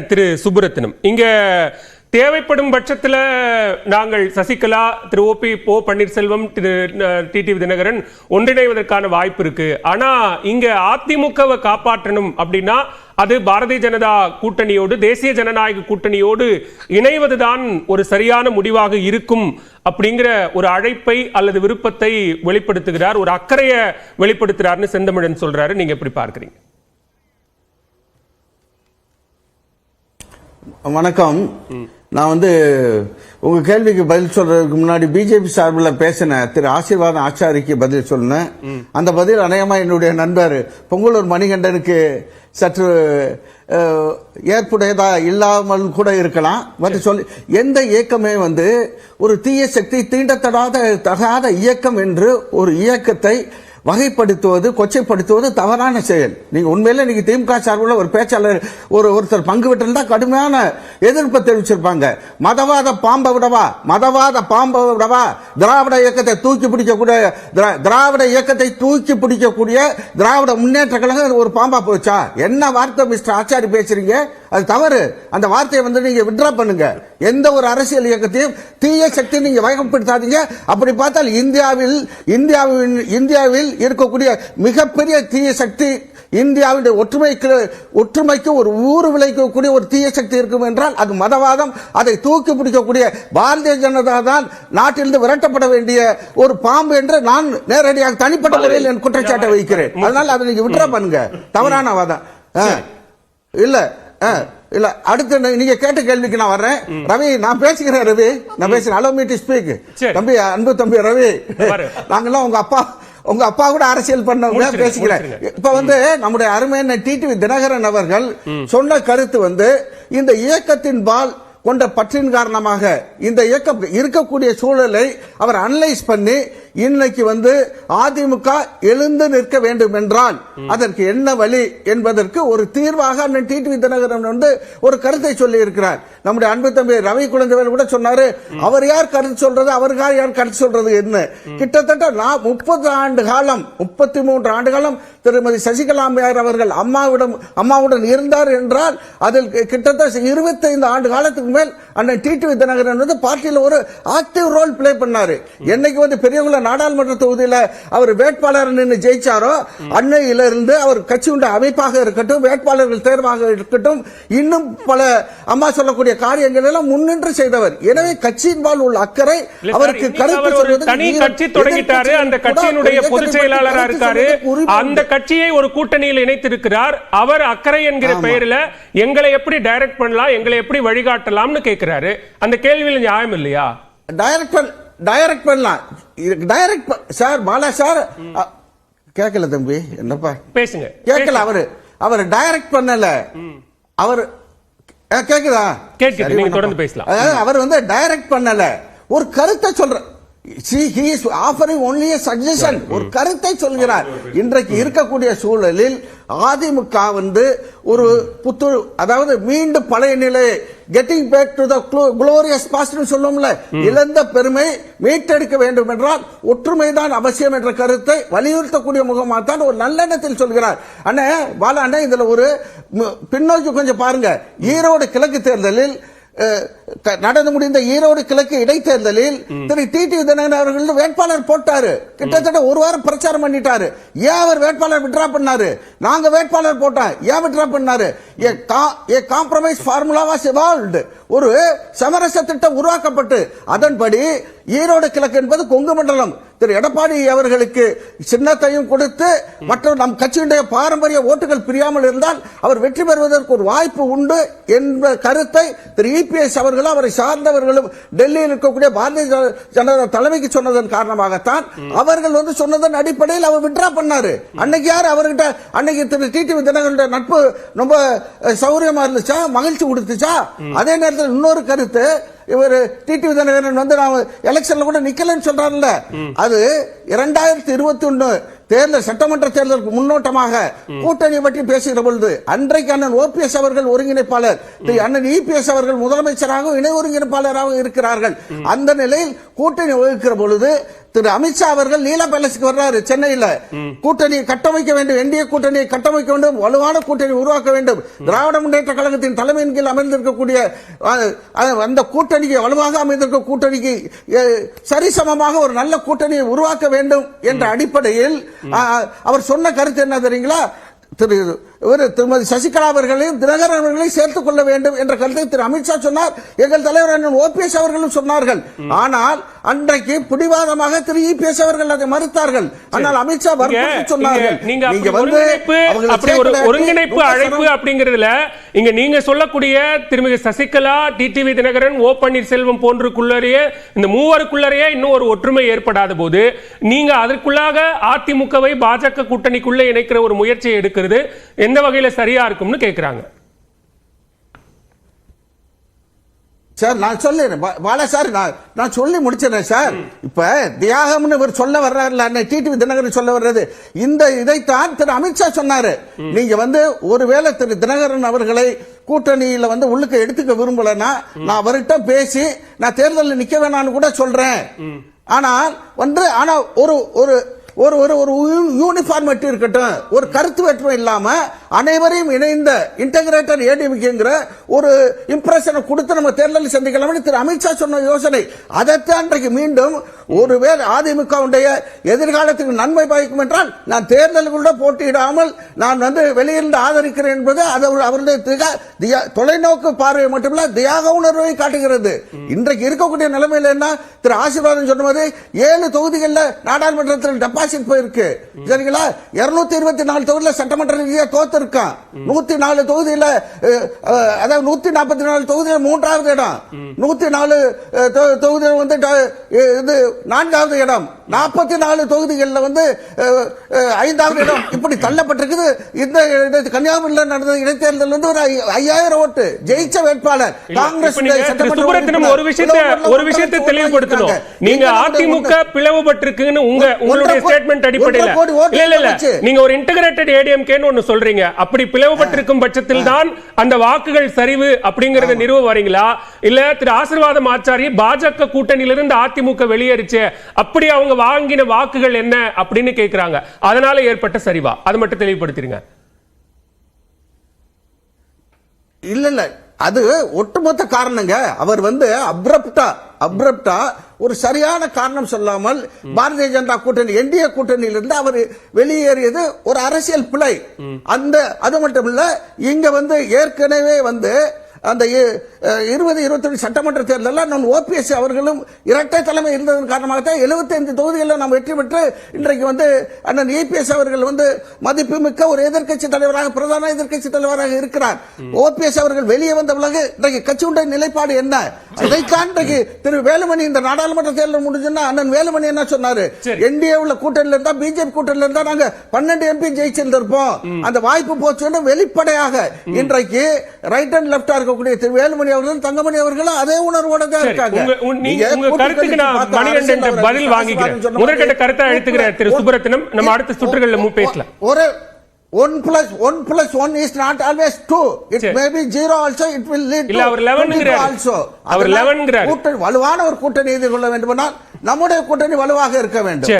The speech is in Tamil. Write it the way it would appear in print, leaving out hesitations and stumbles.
திரு சுப்புரத்தினம், இங்க தேவைப்படும் பட்சத்தில் நாங்கள் சசிகலா, திரு ஓ பன்னீர்செல்வம், திரு டிடிவி தினகரன் ஒன்றிணைவதற்கான வாய்ப்பு இருக்கு. ஆனா இங்க அதிமுகவை காப்பாற்றணும் அப்படின்னா அது பாரதிய ஜனதா கூட்டணியோடு, தேசிய ஜனநாயக கூட்டணியோடு இணைவதுதான் ஒரு சரியான முடிவாக இருக்கும் அப்படிங்கிற ஒரு அழைப்பை அல்லது விருப்பத்தை வெளிப்படுத்துகிறார், ஒரு அக்கறையை வெளிப்படுத்துறாருன்னு செந்தமிழன் சொல்றாரு. நீங்க எப்படி பார்க்கிறீங்க? வணக்கம். நான் உங்க கேள்விக்கு பதில் சொல்றதுக்கு முன்னாடி பிஜேபி சார்பில் பேசின திரு ஆசீர்வாதம் ஆச்சாரிக்கு பதில் சொன்னேன். அந்த பதில் அநேகமா என்னுடைய நண்பர் பொங்கலூர் மணிகண்டனுக்கு சற்று ஏற்புடையதா இல்லாமல் கூட இருக்கலாம். சொல்லி எந்த இயக்கமே ஒரு தீய சக்தி, தீண்டத்தடாத இயக்கம் என்று ஒரு இயக்கத்தை வகைப்படுத்துவது, கொச்சைப்படுத்துவது தவறான செயல். நீங்க உண்மையில நீங்க திமுக சார்பில் ஒரு பேச்சாளர் ஒருத்தர் பங்கு பெற்றிருந்தா கடுமையான எதிர்ப்பை தெரிவிச்சிருப்பாங்க. மதவாத பாம்பை விடவா திராவிட இயக்கத்தை தூக்கி பிடிக்கக்கூடிய திராவிட முன்னேற்ற கழகம் ஒரு பாம்பா போச்சா? என்ன வார்த்தை மிஸ்டர் ஆச்சாரி பேசுறீங்க? அது தவறு. அந்த வார்த்தையை நீங்க விட்ரா பண்ணுங்க. எந்த ஒரு அரசியல் இயக்கத்தையும் தீய சக்தி நீங்க வகைப்படுத்தாதீங்க. அப்படி பார்த்தால் இந்தியாவில் இருக்கக்கூடிய மிகப்பெரிய தீய சக்தி, இந்தியாவுடைய ஒற்றுமைக்கு ஒரு ஊறு விளைக்கக்கூடிய ஒரு தீய சக்தி இருக்கும் என்றால் அது மதவாதம். அதை தூக்கி பிடிக்கக்கூடிய பாரதிய ஜனதா தான் நாட்டிலிருந்து விரட்டப்பட வேண்டிய ஒரு பாம்பு என்று நான் நேரடியாக தனிப்பட்ட முறையில் என் குற்றச்சாட்டை வைக்கிறேன். அதனால அதை நீங்க விட்ரா பண்ணுங்க. தவறான வாதம் இல்ல. இல்ல, அடுத்து நீங்க கேட்ட கேள்விக்கு நான் வர்றேன். ரவி, நான் பேசுகிறேன். ரவி, நான் பேசுறேன். Allow me to speak. தம்பி, அன்பு தம்பி ரவி, நாங்கெல்லாம் உங்க அப்பா கூட அரசியல் பண்ணவங்க பேசிக்கிறேன். இப்ப நம்முடைய அருமையான டிடிவி தினகரன் அவர்கள் சொன்ன கருத்து இந்த இயக்கத்தின் பால் கொண்ட பற்றின் காரணமாக இந்த இயக்கம் இருக்கக்கூடிய சூழலை அவர் அனலைஸ் பண்ணி இன்னைக்கு அதிமுக எழுந்து நிற்க வேண்டும் என்றால் அதற்கு என்ன வழி என்பதற்கு ஒரு தீர்வாக அண்ணன் டிடிவி தினகரன் ஒரு கருத்தை சொல்லி இருக்கிறார். நம்முடைய அன்பு தம்பி ரவி குழந்தைவேல் கூட சொன்னாரு, அவர் யார் கருத்து சொல்றது, அவருக்கு யார் கருத்து சொல்றது என்ன. கிட்டத்தட்ட 30 ஆண்டு காலம், 33 ஆண்டு காலம் திருமதி சசிகலா அம்மையார் அவர்கள் அம்மாவுடன் இருந்தார் என்றால் அதில் கிட்டத்தட்ட 25 ஆண்டு காலத்துக்கு மேல் அண்ணன் டிடிவி தினகரன் பார்ட்டியில் ஒரு ஆக்டிவ் ரோல் பிளே பண்ணாரு. என்னைக்கு பெரியவங்கள நாடாளுமன்ற தொகுதியில் அவர் வேட்பாளர் நின்று ஜெயிச்சாரோ அன்னையிலிருந்து அவர் கட்சி உண்ட அமைப்பாக இருக்கட்டும், வேட்பாளர்கள் தேர்வாக இருக்கட்டும், இன்னும் பல அம்மா சொல்லக்கூடிய காரியங்கள் எல்லாம் முன்னின்று செய்தவர். எனவே கட்சியின் பால் உள்ள அக்கறை அவருக்கு தனி கட்சி தொடங்கிட்டாரு. அந்த கட்சியினுடைய பொதுச் செயலாளராக இருக்காரு. அந்த கட்சியை ஒரு கூட்டணியில் இணைத்திருக்கிறார். அவர் அக்கறை என்கிற பெயரில் எங்களை எப்படி டைரக்ட் பண்ணலாம், எங்களை எப்படி வழிகாட்டலாம்னு கேட்கிறாரு. அந்த கேள்வியில் நியாயம் இல்லையா? டைரக்ட் பண்ணலாம். டைரக்ட் சார், பாலா சார் கேட்கல தம்பி, என்னப்பா பேசுங்க. கேட்கல. அவர் டைரக்ட் பண்ணல. அவர் கேக்குதா? கேட்குது, நீங்க தொடர்ந்து பேசலாம். அவர் டைரக்ட் பண்ணல, ஒரு கருத்தை சொல்ற. He is offering only a suggestion. ஒரு கருத்தை சொல்கிறார். இன்றைக்கு இருக்கக்கூடிய சூழலில் அதிமுக ஒரு புத்துணர்வு, அதாவது மீண்டும் பழைய நிலை, getting back to the glorious past சொல்லும்ல, இழந்த பெருமை மீட்டெடுக்க வேண்டும் என்றால் ஒற்றுமைதான் அவசியம் என்ற கருத்தை வலியுறுத்தக்கூடிய முகமாக தான் ஒரு நல்லெண்ணத்தில் சொல்கிறார். அண்ணே பாலா அண்ணே, இதுல ஒரு பின்னோக்கி கொஞ்சம் பாருங்க. ஈரோடு கிழக்கு தேர்தலில் நடந்து முடிந்த ஈரோடு கிழக்கு இடைத்தேர்தலில் திரு டிடிவி தினகரன் அவர்கள் வேட்பாளர் போட்டாரு. கிட்டத்தட்ட ஒரு வாரம் பிரச்சாரம் பண்ணிட்டாரு. ஏன் அவர் வேட்பாளர் விட்ரா பண்ணாரு? நாங்க வேட்பாளர் போட்டோம், ஏன் விட்ரா பண்ணாரு? Compromise formula was evolved. ஒரு சமரச திட்டம் உருவாக்கப்பட்டு அதன்படி ஈரோடு கிழக்கு என்பது கொங்கு மண்டலம். திரு எடப்பாடி அவர்களுக்கு சின்னத்தையும் கொடுத்து மற்றும் நம் கட்சியுடைய பாரம்பரிய ஓட்டுகள் பிரியாமல் இருந்தால் அவர் வெற்றி பெறுவதற்கு ஒரு வாய்ப்பு உண்டு என்ற கருத்தை திரு இபிஎஸ் அவர்களும் அவரை சார்ந்தவர்களும் டெல்லியில் இருக்கக்கூடிய பாரதிய ஜனதா தலைமைக்கு சொன்னதன் காரணமாகத்தான் அவர்கள் சொன்னதன் அடிப்படையில் அவர் விட்ரா பண்ணாரு. அன்னைக்கு யார் அவர்கிட்ட அன்னைக்கு திரு டிடிவி தினகரனுடைய நட்பு ரொம்ப சௌரியமா இருந்துச்சா, மகிழ்ச்சி கொடுத்துச்சா? அதே நேரத்தில் இன்னொரு கருத்து, இவர் டிடிவி தினகரன் நான் எலெக்ஷன்ல கூட நிக்கலன்னு சொல்றாருல்ல, அது 2021 தேர்தல் சட்டமன்ற தேர்தலுக்கு முன்னோட்டமாக கூட்டணி பற்றி பேசுகிற பொழுது அன்றைக்கு அண்ணன் ஓபிஎஸ் அவர்கள் ஒருங்கிணைப்பாளர், அண்ணன் இபிஎஸ் அவர்கள் முதலமைச்சராக இணை ஒருங்கிணைப்பாளராக இருக்கிறார்கள். அந்த நிலையில் கூட்டணி வகிக்கிற பொழுது திரு அமித்ஷா அவர்கள் நீலா பேலஸுக்கு வர்றாரு சென்னையில. கூட்டணியை கட்டமைக்க வேண்டும், என்டிஏ கூட்டணியை கட்டமைக்க வேண்டும், வலுவான கூட்டணி உருவாக்க வேண்டும். திராவிட முன்னேற்ற கழகத்தின் தலைமையின் கீழ் அமர்ந்திருக்கக்கூடிய அந்த கூட்டணிக்கு, வலுவாக அமைந்திருக்க கூட்டணிக்கு சரிசமமாக ஒரு நல்ல கூட்டணியை உருவாக்க வேண்டும் என்ற அடிப்படையில் அவர் சொன்ன கருத்து என்ன தெரியுங்களா? திருமதி சசிகலா அவர்களையும் தினகரன் அவர்களையும் சேர்த்துக் கொள்ள வேண்டும் என்ற கருத்தை திரு அமித்ஷா சொன்னார். எங்கள் தலைவர் அண்ணன் ஓபிஎஸ் அவர்களும் சொன்னார்கள். ஆனால் அன்றைக்கு பிடிவாதமாக திரு இபிஎஸ் அவர்கள் அதை மறுத்தார்கள். ஆனால் அமித்ஷா சொன்னார்கள். நீங்க வந்து ஒருங்கிணைப்பு அழைப்பு அப்படிங்கிறதுல இங்க நீங்க சொல்லக்கூடிய திருமதி சசிகலா, டிடிவி தினகரன், ஓ பன்னீர்செல்வம் போன்றுக்குள்ளரையே இந்த மூவருக்குள்ளரையே இன்னும் ஒரு ஒற்றுமை ஏற்படாத போது நீங்க அதற்குள்ளாக அதிமுகவை பாஜக கூட்டணிக்குள்ள இணைக்கிற ஒரு முயற்சியை எடுக்கிறது எந்த வகையில சரியா இருக்கும்னு கேக்குறாங்க. சார் நான் சொல்லிடுறேன் பாலா சார், நான் சொல்லி முடிச்சிடறேன் சார். இப்ப தியாகம்னு இவர் சொல்ல வர்றாரு, டிடிவி தினகரன் சொல்ல வர்றது இந்த இதைத்தான் திரு அமித்ஷா சொன்னாரு. நீங்க வந்து ஒருவேளை திரு தினகரன் அவர்களை கூட்டணியில வந்து உள்ளுக்கு எடுத்துக்க விரும்பலன்னா நான் அவர்கிட்ட பேசி நான் தேர்தலில் நிக்க வேணாம்னு கூட சொல்றேன். ஆனால் வந்து ஒரு ஒரு ஒரு ஒரு யூனிஃபார்மிட்டி இருக்கட்டும், ஒரு கருத்து வேற்றுமை இல்லாம அனைவரையும் இணைந்த இன்டகிரேட்டட் ஏடிஎம்கேங்கிற ஒரு இம்ப்ரெஷனை கொடுத்து நம்ம தேர்தலில் சந்திக்கலாம் திரு அமித்ஷா சொன்ன யோசனை. அதைத்தான் இன்றைக்கு மீண்டும் ஒருவேளை அதிமுகவுடைய எதிர்காலத்துக்கு நன்மை பயக்கும் என்றால் நான் தேர்தலுக்குள்ள போட்டியிடாமல் நான் வந்து வெளியிலிருந்து ஆதரிக்கிறேன் என்பது அவருடைய தொலைநோக்கு பார்வையை மட்டுமல்ல தியாக உணர்வை காட்டுகிறது. இன்றைக்கு இருக்கக்கூடிய நிலைமையில் என்ன, திரு ஆசீர்வாதம் சொன்னது 7 தொகுதிகளில் நாடாளுமன்றத்தில் டெபாசிட் போயிருக்கு சரிங்களா. 224 தொகுதியில் சட்டமன்ற ரீதியாக தோத்து இருக்கான். 104 தொகுதியில், அதாவது 144 தொகுதியில் 3வது இடம், 104 தொகுதியில் வந்து 4வது இடம், 44 தொகுதிகளில் வந்து 5வது இடம், இப்படி தள்ளப்பட்டிருக்குது. இந்த கன்னியாகுமரியில் நடந்த இடைத்தேர்தல் வந்து ஒரு 5000 ஓட்டு ஜெயிச்ச வேட்பாளர் காங்கிரஸ். ஒரு விஷயத்தை தெளிவுபடுத்தணும். நீங்க அதிமுக பிளவுபட்டிருக்குன்னு உங்களுடைய ஸ்டேட்மெண்ட் அடிப்படையில் நீங்க ஒரு இன்டகிரேட்டட் ஏடிஎம்கேன்னு ஒன்னு சொல்றீங்க. அப்படி பிளவுபட்டிருக்கும் பட்சத்தில் தான் அந்த வாக்குகள் சரிவு அப்படிங்கறத நிறுவ வரீங்களா, இல்ல திரு ஆசீர்வாதம் ஆச்சாரி பாஜக கூட்டணியிலிருந்து அதிமுக வெளியேறிச்சு அப்படி அவங்க வாங்கின வாக்குகள் என்ன அப்படின்னு கேக்குறாங்க, அதனால ஏற்பட்ட சரிவா? அது மட்டும் தெளிவுபடுத்திருங்க. இல்ல அது ஒட்டுமொத்த காரணங்க. அவர் வந்து அப்ரப்டா ஒரு சரியான காரணம் சொல்லாமல் பாரதிய ஜனதா கூட்டணி என்டிஏ கூட்டணியிலிருந்து அவர் வெளியேறியது ஒரு அரசியல் பிழை. அது மட்டும் இல்ல, இங்க வந்து ஏற்கனவே வந்து அந்த 2021 சட்டமன்ற தேர்தலில் ஓபிஎஸ் அவர்களும் இரட்டை தலைமை இருந்ததன் காரணமாக 75 தொகுதிகளில் நாம் வெற்றி பெற்று இன்றைக்கு வந்து அண்ணன் இபிஎஸ் அவர்கள் வந்து மதிப்புமிக்க ஒரு எதிர்க்கட்சி தலைவராக, பிரதான எதிர்க்கட்சி தலைவராக இருக்கிறார். ஓபிஎஸ் அவர்கள் வெளியே வந்த பிறகு இன்றைக்கு கட்சியுடைய நிலைப்பாடு என்ன, இதைத்தான் இன்றைக்கு திரு வேலுமணி இந்த நாடாளுமன்ற தேர்தல் முடிஞ்சுன்னா அண்ணன் வேலுமணி என்ன சொன்னாரு, என்டிஏ உள்ள கூட்டணியில இருந்தா பிஜேபி கூட்டணியில இருந்தா நாங்க 12 எம்பி ஜெயிச்சிருந்திருப்போம், அந்த வாய்ப்பு போச்சுன்னு வெளிப்படையாக இன்றைக்கு ரைட் அண்ட் லெப்டா இருக்கக்கூடிய திரு வேலுமணி அவர்கள், தங்கமணி அவர்களும் அதே உணர்வோட தான் இருக்காங்க. உங்க கருத்துக்கு நான் மணிகண்டன் பதில் வாங்கிக்கிறேன். முதற்கட்ட கருத்தை அழைத்துக்கிறேன் திரு சுப்ரத்தினம். நம்ம அடுத்த சுற்றுகளில் பேசலாம். ஒரு 1 plus 1 is not always 2. It may be 0 also. It will lead to 11 also. அவர் 11 வலுவான ஒரு கூட்டணி எதிர்கொள்ள வேண்டுமானால் நம்முடைய கூட்டணி வலுவாக இருக்க வேண்டும்.